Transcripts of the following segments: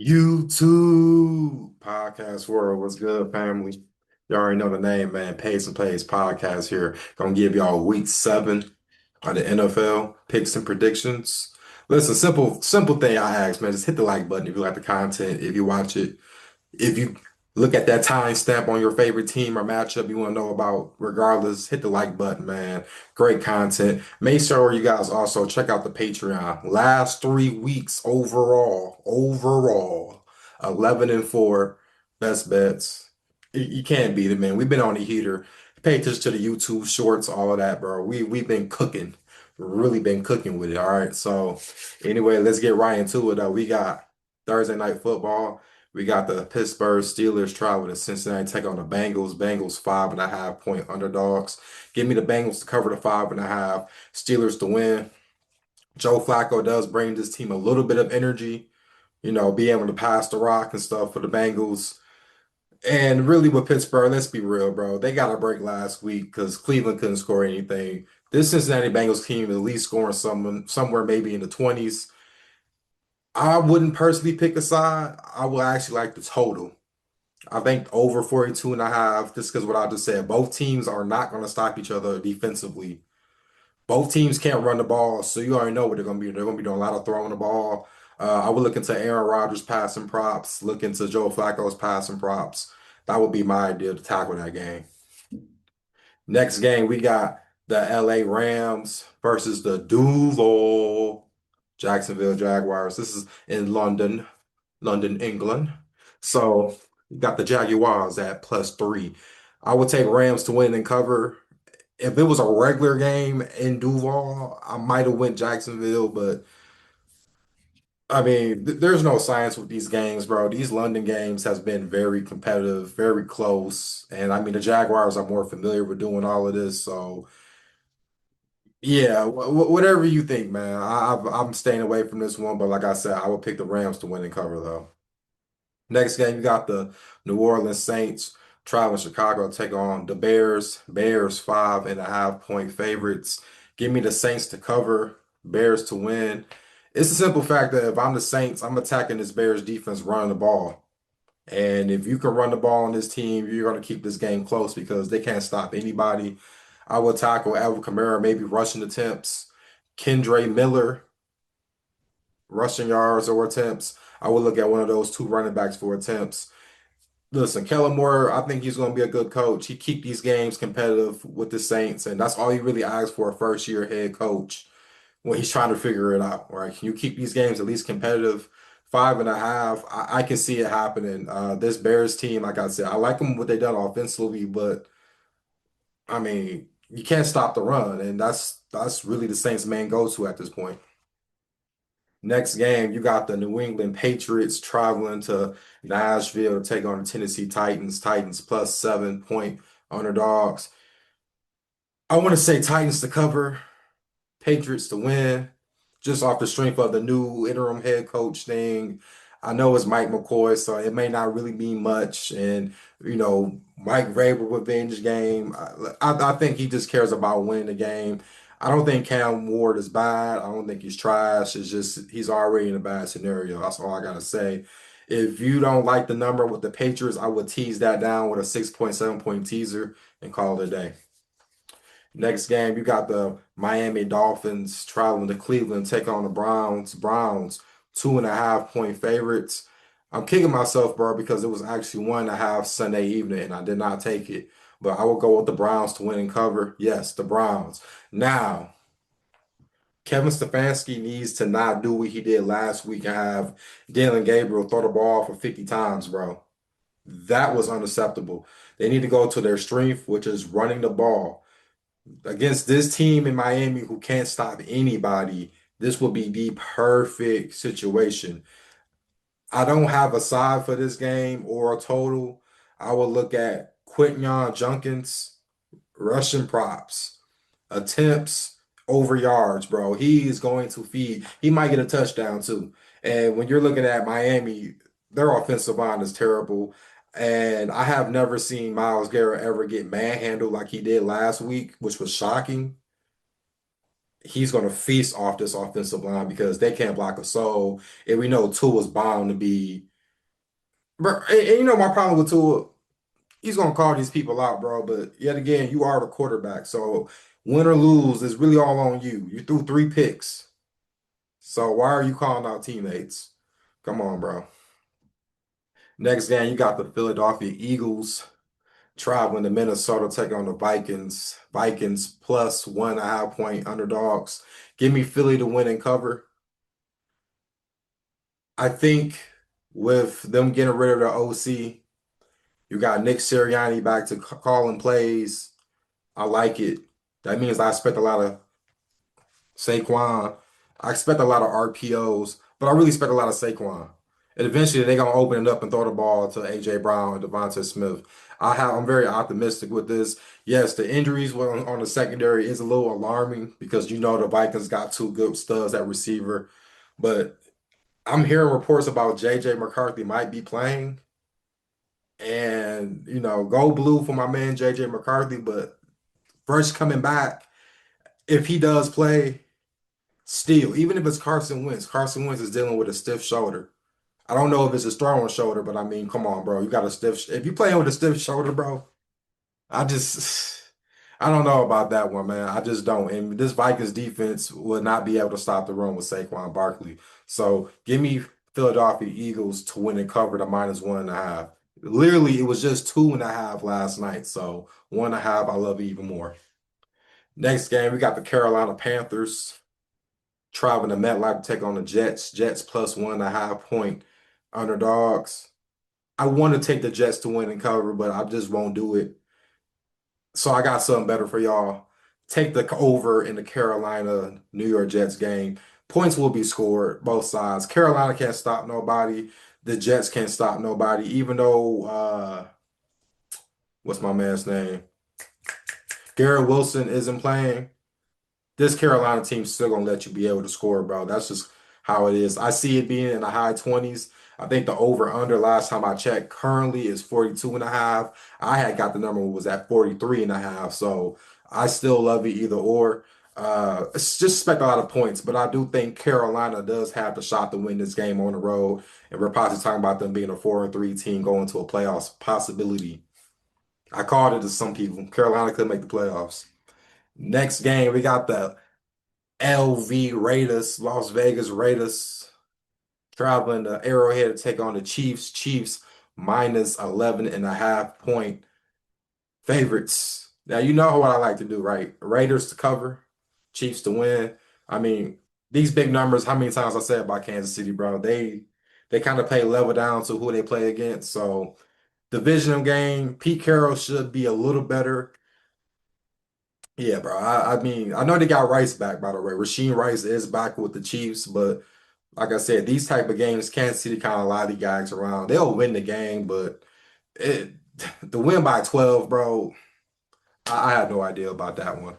YouTube podcast world, what's good, family? You already know the name, man. Pays and Plays podcast here. Gonna give y'all week 7 of the NFL picks and predictions. Listen, simple thing I ask, man. Just hit the like button if you like the content, if you watch it. If you look at that time stamp on your favorite team or matchup you want to know about, regardless, hit the like button, man. Great content. Make sure you guys also check out the Patreon. Last 3 weeks overall, 11-4, best bets. You can't beat it, man. We've been on the heater. Pay attention to the YouTube shorts, all of that, bro. We've been cooking, really been cooking with it. All right. So anyway, let's get right into it. We got Thursday night football. We got the Pittsburgh Steelers traveling to Cincinnati, take on the Bengals. Bengals 5.5 point underdogs. Give me the Bengals to cover the 5.5. Steelers to win. Joe Flacco does bring this team a little bit of energy, be able to pass the rock and stuff for the Bengals. And really with Pittsburgh, let's be real, bro. They got a break last week because Cleveland couldn't score anything. This Cincinnati Bengals team is at least scoring somewhere maybe in the 20s. I wouldn't personally pick a side. I would actually like the total. I think over 42.5, just because what I just said. Both teams are not going to stop each other defensively. Both teams can't run the ball, so you already know what they're going to be. They're going to be doing a lot of throwing the ball. I would look into Aaron Rodgers passing props, look into Joe Flacco's passing props. That would be my idea to tackle that game. Next game, we got the LA Rams versus the Duval Jacksonville Jaguars. This is in London, England. So you got the Jaguars at +3. I would take Rams to win and cover. If it was a regular game in Duval, I might have went Jacksonville, but I mean, there's no science with these games, bro. These London games has been very competitive, very close, and I mean the Jaguars are more familiar with doing all of this, so yeah, whatever you think, man. I'm staying away from this one, but like I said, I would pick the Rams to win and cover though. Next game, you got the New Orleans Saints traveling Chicago to take on the Bears. Bears 5.5 point favorites. Give me the Saints to cover, Bears to win. It's a simple fact that if I'm the Saints, I'm attacking this Bears defense running the ball. And if you can run the ball on this team, you're going to keep this game close because they can't stop anybody. I will tackle Alvin Kamara, maybe rushing attempts. Kendre Miller, rushing yards or attempts. I would look at one of those two running backs for attempts. Listen, Kellen Moore, I think he's going to be a good coach. He keep these games competitive with the Saints, and that's all he really asks for a first-year head coach when he's trying to figure it out, right? Can you keep these games at least competitive? 5.5, I can see it happening. This Bears team, like I said, I like them what they done offensively, but I mean, you can't stop the run, and that's really the Saints' main go-to at this point. Next game, you got the New England Patriots traveling to Nashville to take on the Tennessee Titans. Titans +7 point underdogs. I want to say Titans to cover, Patriots to win, just off the strength of the new interim head coach thing. I know it's Mike McCoy, so it may not really mean much. And, Mike Vrabel revenge game. I think he just cares about winning the game. I don't think Cam Ward is bad. I don't think he's trash. It's just he's already in a bad scenario. That's all I gotta say. If you don't like the number with the Patriots, I would tease that down with a 6.7 point teaser and call it a day. Next game, you got the Miami Dolphins traveling to Cleveland, take on the Browns. Browns, 2.5 point favorites. I'm kicking myself, bro, because it was actually 1.5 Sunday evening, and I did not take it. But I will go with the Browns to win and cover. Yes, the Browns. Now, Kevin Stefanski needs to not do what he did last week and have Dylan Gabriel throw the ball for 50 times, bro. That was unacceptable. They need to go to their strength, which is running the ball against this team in Miami who can't stop anybody. This would be the perfect situation. I don't have a side for this game or a total. I will look at Quinton Junkins, rushing props, attempts over yards, bro. He is going to feed. He might get a touchdown too. And when you're looking at Miami, their offensive line is terrible. And I have never seen Myles Garrett ever get manhandled like he did last week, which was shocking. He's going to feast off this offensive line because they can't block a soul. And we know Tua's bound to be. Bro, and you know my problem with Tua, he's gonna call these people out, bro. But yet again, you are the quarterback, so win or lose is really all on you. You threw three picks, so why are you calling out teammates? Come on, bro. Next game, you got the Philadelphia Eagles traveling to Minnesota, taking on the Vikings. Vikings plus 1.5 point underdogs. Give me Philly to win and cover. I think with them getting rid of the OC, you got Nick Sirianni back to calling plays. I like it. That means I expect a lot of Saquon. I expect a lot of RPOs, but I really expect a lot of Saquon. And eventually they're gonna open it up and throw the ball to AJ Brown and Devonta Smith. I'm very optimistic with this. Yes, the injuries on the secondary is a little alarming because you know the Vikings got two good studs at receiver, but I'm hearing reports about JJ McCarthy might be playing, and go blue for my man JJ McCarthy. But first coming back, if he does play. Still, even if it's Carson Wentz is dealing with a stiff shoulder. I don't know if it's his throwing shoulder, but I mean, come on, bro. You got a stiff. If you playing with a stiff shoulder, bro, I just, I don't know about that one, man. I just don't. And this Vikings defense will not be able to stop the run with Saquon Barkley. So give me Philadelphia Eagles to win and cover the -1.5. Literally, it was just 2.5 last night. So 1.5, I love it even more. Next game, we got the Carolina Panthers traveling to MetLife to take on the Jets. Jets plus 1.5 point underdogs. I want to take the Jets to win and cover, but I just won't do it. So I got something better for y'all. Take the over in the Carolina New York Jets game. Points will be scored both sides. Carolina can't stop nobody. The Jets can't stop nobody. Even though what's my man's name? Garrett Wilson isn't playing. This Carolina team's still gonna let you be able to score, bro. That's just how it is. I see it being in the high 20s. I think the over under last time I checked currently is 42 and a half. I had got the number was at 43 and a half. So I still love it either or. It's just expect a lot of points, but I do think Carolina does have the shot to win this game on the road. And we're possibly talking about them being a 4-3 team going to a playoffs possibility. I called it to some people. Carolina could make the playoffs. Next game, we got the LV Raiders, Las Vegas Raiders, traveling to Arrowhead to take on the Chiefs. Chiefs -11.5 point favorites. Now, you know what I like to do, right? Raiders to cover, Chiefs to win. I mean, these big numbers, how many times I said about Kansas City, bro? They kind of play level down to who they play against. So, divisional game, Pete Carroll should be a little better. Yeah, bro. I mean, I know they got Rice back, by the way. Rasheed Rice is back with the Chiefs, but like I said, these type of games, Kansas City kind of lollygags around. They'll win the game, but it the win by 12, bro, I had no idea about that one.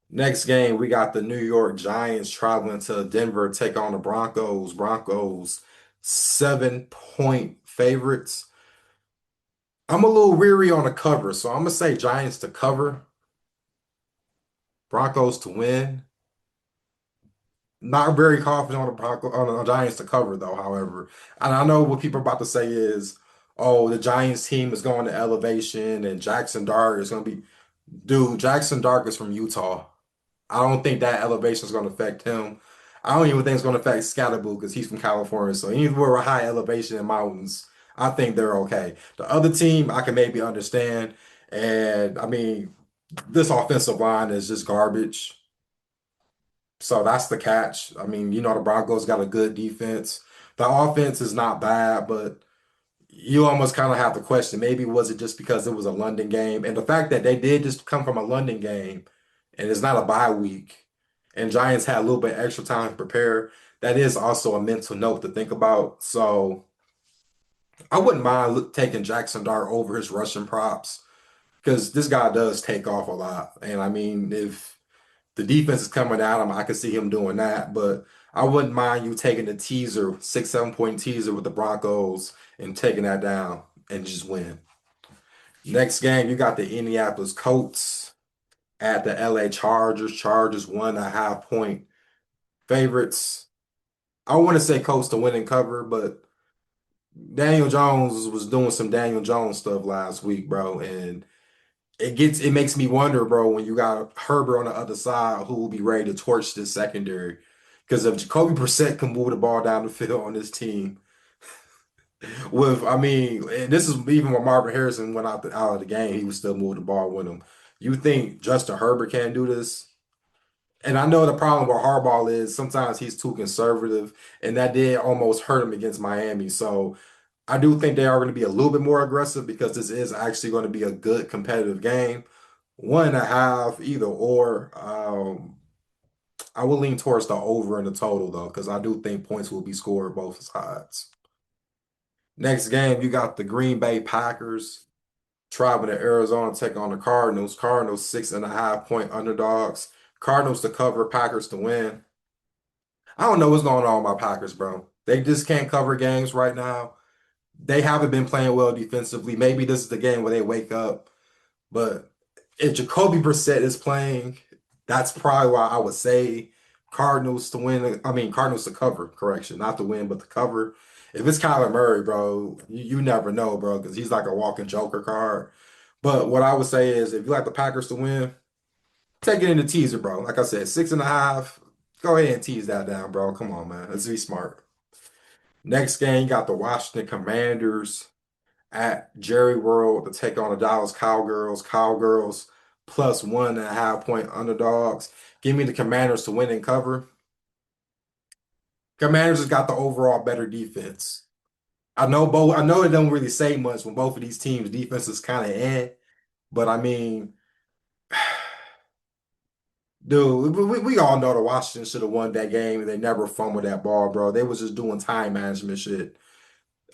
Next game, we got the New York Giants traveling to Denver, to take on the Broncos. Broncos 7 point favorites. I'm a little weary on the cover, so I'm gonna say Giants to cover, Broncos to win. Not very confident on the Giants to cover though, however. And I know what people are about to say is, oh, the Giants team is going to elevation and Jackson Dart is going to be, dude, Jackson Dart is from Utah. I don't think that elevation is going to affect him. I don't even think it's going to affect Scatterboo because he's from California. So anywhere with high elevation and mountains, I think they're okay. The other team I can maybe understand. And I mean, this offensive line is just garbage. So that's the catch. I mean, the Broncos got a good defense. The offense is not bad, but you almost kind of have to question maybe was it just because it was a London game? And the fact that they did just come from a London game and it's not a bye week and Giants had a little bit extra time to prepare, that is also a mental note to think about. So I wouldn't mind taking Jackson Dart over his rushing props because this guy does take off a lot. And I mean, if the defense is coming at him, I could see him doing that, but I wouldn't mind you taking the teaser, 6, 7 point teaser with the Broncos and taking that down and just win. Next game, you got the Indianapolis Colts at the LA Chargers. Chargers 1.5 point favorites. I want to say Colts to win and cover, but Daniel Jones was doing some Daniel Jones stuff last week, bro, and it makes me wonder, bro, when you got Herbert on the other side, who will be ready to torch this secondary? Because if Jacoby Brissett can move the ball down the field on this team, I mean, and this is even when Marvin Harrison went out of the game, he was still moving the ball with him. You think Justin Herbert can do this? And I know the problem with Harbaugh is sometimes he's too conservative, and that did almost hurt him against Miami. So I do think they are going to be a little bit more aggressive because this is actually going to be a good competitive game. 1.5, either or. I will lean towards the over in the total though, because I do think points will be scored both sides. Next game, you got the Green Bay Packers traveling to Arizona to take on the Cardinals. Cardinals 6.5 point underdogs. Cardinals to cover, Packers to win. I don't know what's going on with my Packers, bro. They just can't cover games right now. They haven't been playing well defensively. Maybe this is the game where they wake up. But if Jacoby Brissett is playing, that's probably why I would say Cardinals to win. I mean, Cardinals to cover, correction, not to win, but to cover. If it's Kyler Murray, bro, you never know, bro, because he's like a walking joker card. But what I would say is if you like the Packers to win, take it in the teaser, bro. Like I said, 6.5. Go ahead and tease that down, bro. Come on, man. Let's be smart. Next game, you got the Washington Commanders at Jerry World to take on the Dallas Cowgirls. Cowgirls plus 1.5 point underdogs. Give me the Commanders to win and cover. Commanders has got the overall better defense. I know both. I know it don't really say much when both of these teams' defense is kind of but I mean, dude, we all know the Washington should have won that game and they never fumbled that ball, bro. They was just doing time management shit.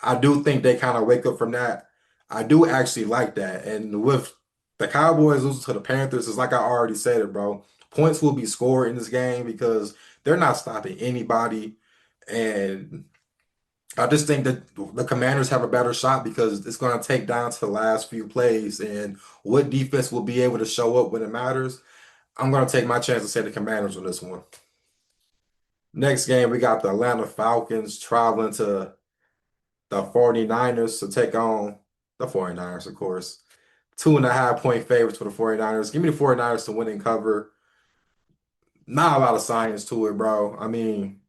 I do think they kind of wake up from that. I do actually like that. And with the Cowboys losing to the Panthers, it's like I already said it, bro. Points will be scored in this game because they're not stopping anybody. And I just think that the Commanders have a better shot because it's going to take down to the last few plays and what defense will be able to show up when it matters. I'm going to take my chance and say the Commanders on this one. Next game, we got the Atlanta Falcons traveling to the 49ers to take on the 49ers, of course. 2.5 point favorites for the 49ers. Give me the 49ers to win and cover. Not a lot of science to it, bro. I mean,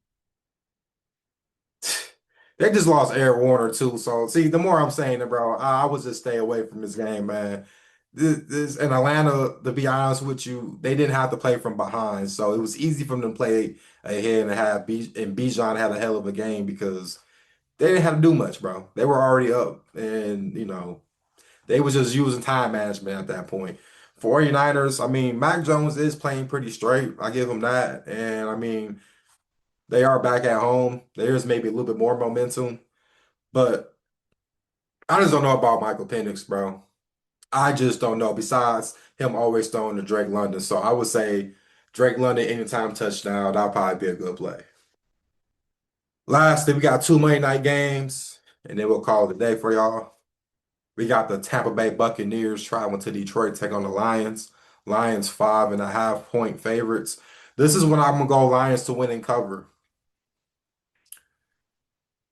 they just lost Eric Warner too. So see, the more I'm saying it, bro, I would just stay away from this game, man. This in Atlanta, to be honest with you, they didn't have to play from behind, so it was easy for them to play ahead and have and Bijan had a hell of a game because they didn't have to do much, bro. They were already up, and they was just using time management at that point. 49ers, I mean, Mac Jones is playing pretty straight. I give him that. And I mean, they are back at home. There's maybe a little bit more momentum, but I just don't know about Michael Penix, bro. I just don't know. Besides him always throwing to Drake London. So I would say Drake London anytime touchdown, that'll probably be a good play. Lastly, we got two Monday night games, and then we'll call it a day for y'all. We got the Tampa Bay Buccaneers traveling to Detroit, to take on the Lions. Lions 5.5 point favorites. This is when I'm gonna go Lions to win and cover.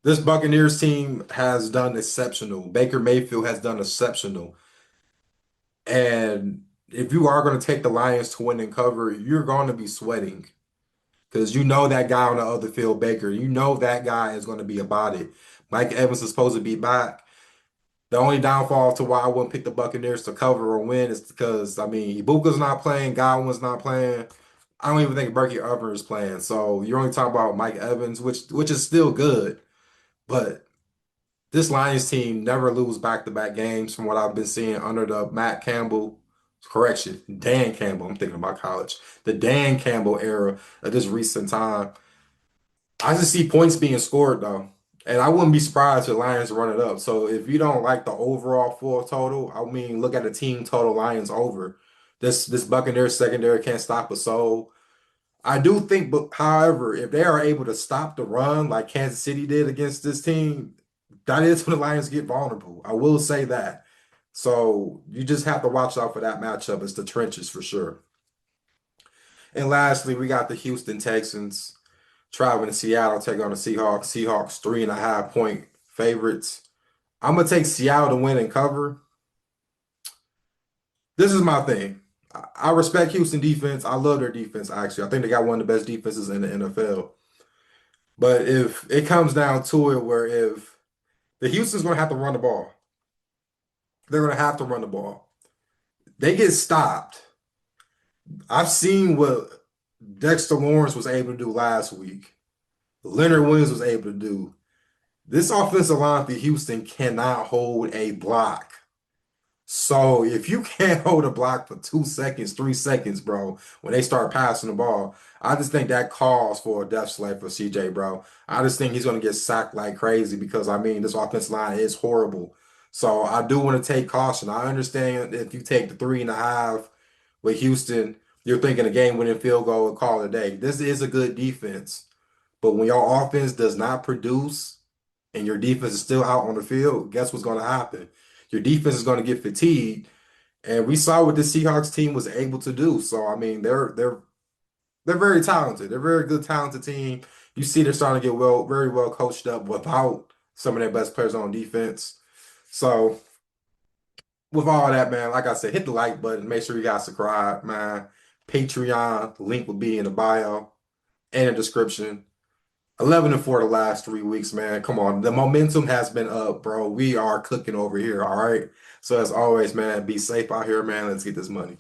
This Buccaneers team has done exceptional. Baker Mayfield has done exceptional. And if you are going to take the Lions to win and cover, you're going to be sweating because you know that guy on the other field, Baker. You know that guy is going to be about it. Mike Evans is supposed to be back. The only downfall to why I wouldn't pick the Buccaneers to cover or win is because, I mean, Ibuka's not playing, Godwin's not playing. I don't even think Berkey Irvin is playing. So you're only talking about Mike Evans, which is still good. But this Lions team never lose back-to-back games from what I've been seeing under the Matt Campbell, correction, Dan Campbell. I'm thinking about college. The Dan Campbell era of this recent time. I just see points being scored though. And I wouldn't be surprised if the Lions run it up. So if you don't like the overall full total, I mean, look at the team total Lions over. This Buccaneers secondary can't stop a soul. I do think, but however, if they are able to stop the run like Kansas City did against this team, that is when the Lions get vulnerable. I will say that. So you just have to watch out for that matchup. It's the trenches for sure. And lastly, we got the Houston Texans traveling to Seattle, take on the Seahawks. Seahawks 3.5 point favorites. I'm gonna take Seattle to win and cover. This is my thing. I respect Houston defense. I love their defense, actually. I think they got one of the best defenses in the NFL. But if it comes down to it, where if the Houston's gonna have to run the ball, they're gonna have to run the ball. They get stopped. I've seen what Dexter Lawrence was able to do last week. Leonard Williams was able to do. This offensive line for Houston cannot hold a block. So if you can't hold a block for 2 seconds, 3 seconds, bro, when they start passing the ball, I just think that calls for a death slate for CJ, bro. I just think he's going to get sacked like crazy because, I mean, this offensive line is horrible. So I do want to take caution. I understand if you take the 3.5 with Houston, you're thinking a game-winning field goal and call it a day. This is a good defense. But when your offense does not produce and your defense is still out on the field, guess what's going to happen? Your defense is going to get fatigued, and we saw what the Seahawks team was able to do. So I mean, they're very talented. They're a very good, talented team. You see, they're starting to get very well coached up without some of their best players on defense. So with all that, man, like I said, hit the like button. Make sure you guys subscribe, man. Patreon link will be in the bio and the description. 11-4 the last 3 weeks, man. Come on. The momentum has been up, bro. We are cooking over here. All right. So as always, man, be safe out here, man. Let's get this money.